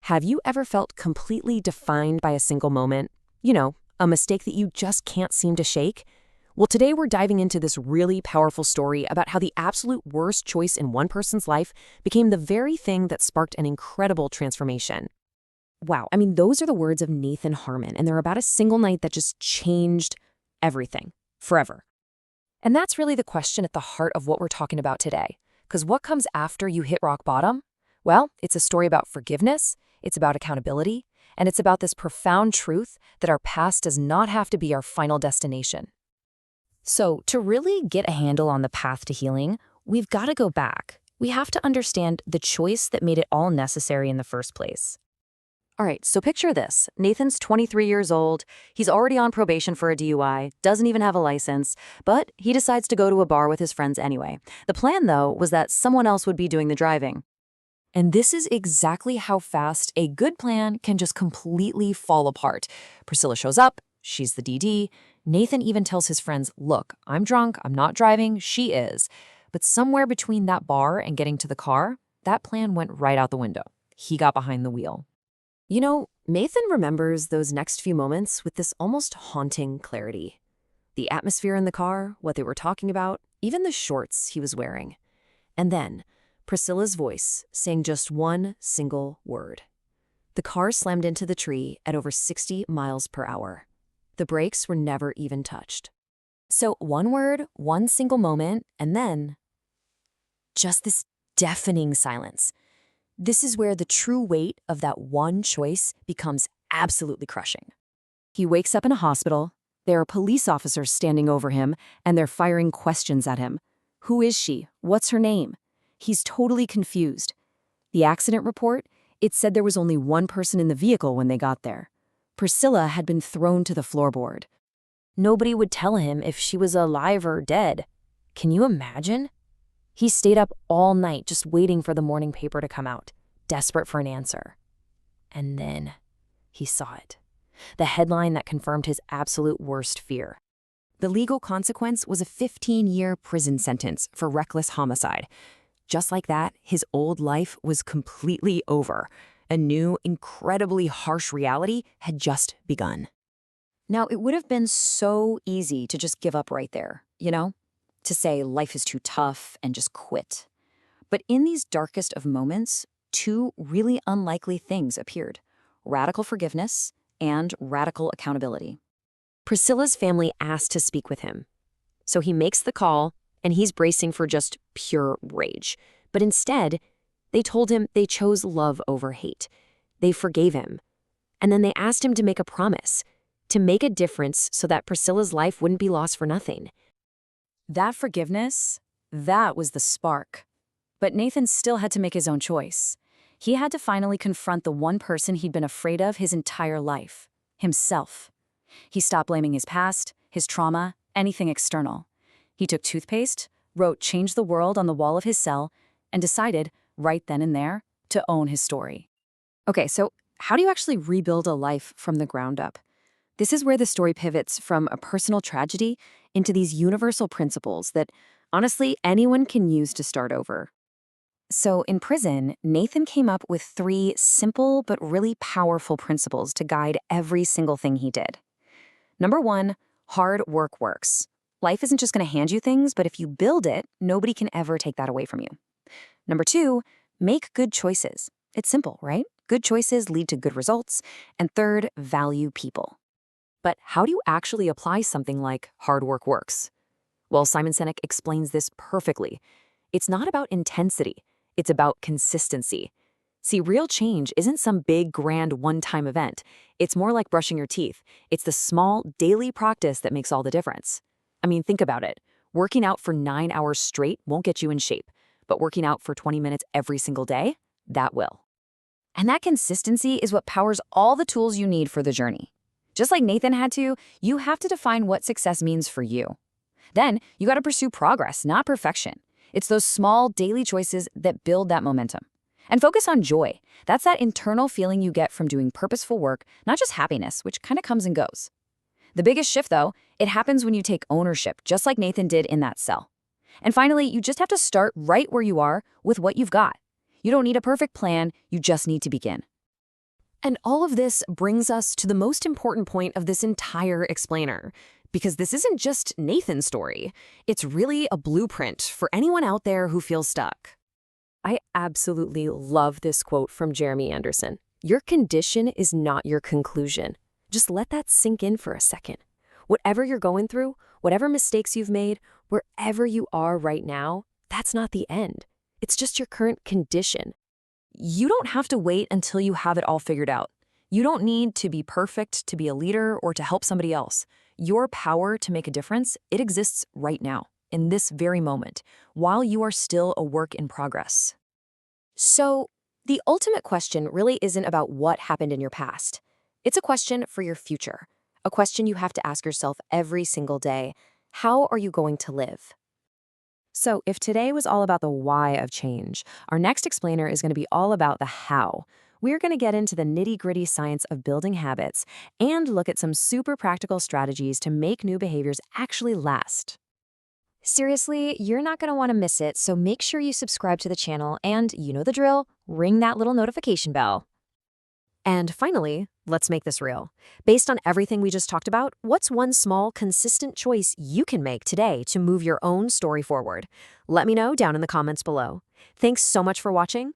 Have you ever felt completely defined by a single moment? You know, a mistake that you just can't seem to shake? Well, today we're diving into this really powerful story about how the absolute worst choice in one person's life became the very thing that sparked an incredible transformation. Wow, I mean, those are the words of Nathan Harmon, and they're about a single night that just changed everything, forever. And that's really the question at the heart of what we're talking about today. Because what comes after you hit rock bottom? Well, it's a story about forgiveness, it's about accountability, and it's about this profound truth that our past does not have to be our final destination. So, to really get a handle on the path to healing, we've got to go back. We have to understand the choice that made it all necessary in the first place. All right, so picture this. Nathan's 23 years old, he's already on probation for a DUI, doesn't even have a license, but he decides to go to a bar with his friends anyway. The plan, though, was that someone else would be doing the driving. And this is exactly how fast a good plan can just completely fall apart. Priscilla shows up, she's the DD. Nathan even tells his friends, look, I'm drunk, I'm not driving, she is. But somewhere between that bar and getting to the car, that plan went right out the window. He got behind the wheel. You know, Nathan remembers those next few moments with this almost haunting clarity. The atmosphere in the car, what they were talking about, even the shorts he was wearing. And then, Priscilla's voice saying just one single word. The car slammed into the tree at over 60 miles per hour. The brakes were never even touched. So one word, one single moment, and then just this deafening silence. This is where the true weight of that one choice becomes absolutely crushing. He wakes up in a hospital. There are police officers standing over him, and they're firing questions at him. Who is she? What's her name? He's totally confused. The accident report, it said there was only one person in the vehicle when they got there. Priscilla had been thrown to the floorboard. Nobody would tell him if she was alive or dead. Can you imagine? He stayed up all night just waiting for the morning paper to come out, desperate for an answer. And then he saw it. The headline that confirmed his absolute worst fear. The legal consequence was a 15-year prison sentence for reckless homicide. Just like that, his old life was completely over. A new, incredibly harsh reality had just begun. Now, it would have been so easy to just give up right there, you know? To say life is too tough and just quit. But in these darkest of moments, two really unlikely things appeared: radical forgiveness and radical accountability. Priscilla's family asked to speak with him. So he makes the call, and he's bracing for just pure rage. But instead, they told him they chose love over hate. They forgave him. And then they asked him to make a promise, to make a difference so that Priscilla's life wouldn't be lost for nothing. That forgiveness, that was the spark. But Nathan still had to make his own choice. He had to finally confront the one person he'd been afraid of his entire life, himself. He stopped blaming his past, his trauma, anything external. He took toothpaste, wrote "Change the World" on the wall of his cell, and decided, right then and there, to own his story. Okay, so how do you actually rebuild a life from the ground up? This is where the story pivots from a personal tragedy into these universal principles that, honestly, anyone can use to start over. So in prison, Nathan came up with 3 simple but really powerful principles to guide every single thing he did. Number 1, hard work works. Life isn't just going to hand you things, but if you build it, nobody can ever take that away from you. Number 2, make good choices. It's simple, right? Good choices lead to good results. And third, value people. But how do you actually apply something like hard work works? Well, Simon Sinek explains this perfectly. It's not about intensity. It's about consistency. See, real change isn't some big, grand, one-time event. It's more like brushing your teeth. It's the small, daily practice that makes all the difference. I mean, think about it. Working out for 9 hours straight won't get you in shape, but working out for 20 minutes every single day, that will. And that consistency is what powers all the tools you need for the journey. Just like Nathan had to, you have to define what success means for you. Then, you got to pursue progress, not perfection. It's those small, daily choices that build that momentum. And focus on joy. That's that internal feeling you get from doing purposeful work, not just happiness, which kind of comes and goes. The biggest shift, though, it happens when you take ownership, just like Nathan did in that cell. And finally, you just have to start right where you are with what you've got. You don't need a perfect plan, you just need to begin. And all of this brings us to the most important point of this entire explainer. Because this isn't just Nathan's story. It's really a blueprint for anyone out there who feels stuck. I absolutely love this quote from Jeremy Anderson. Your condition is not your conclusion. Just let that sink in for a second. Whatever you're going through, whatever mistakes you've made, wherever you are right now, that's not the end. It's just your current condition. You don't have to wait until you have it all figured out. You don't need to be perfect to be a leader or to help somebody else. Your power to make a difference, it exists right now, in this very moment, while you are still a work in progress. So, the ultimate question really isn't about what happened in your past. It's a question for your future, a question you have to ask yourself every single day. How are you going to live? So, if today was all about the why of change, our next explainer is going to be all about the how. We're going to get into the nitty-gritty science of building habits and look at some super practical strategies to make new behaviors actually last. Seriously, you're not going to want to miss it, so make sure you subscribe to the channel and, you know the drill, ring that little notification bell. And finally, let's make this real. Based on everything we just talked about, what's one small, consistent choice you can make today to move your own story forward? Let me know down in the comments below. Thanks so much for watching.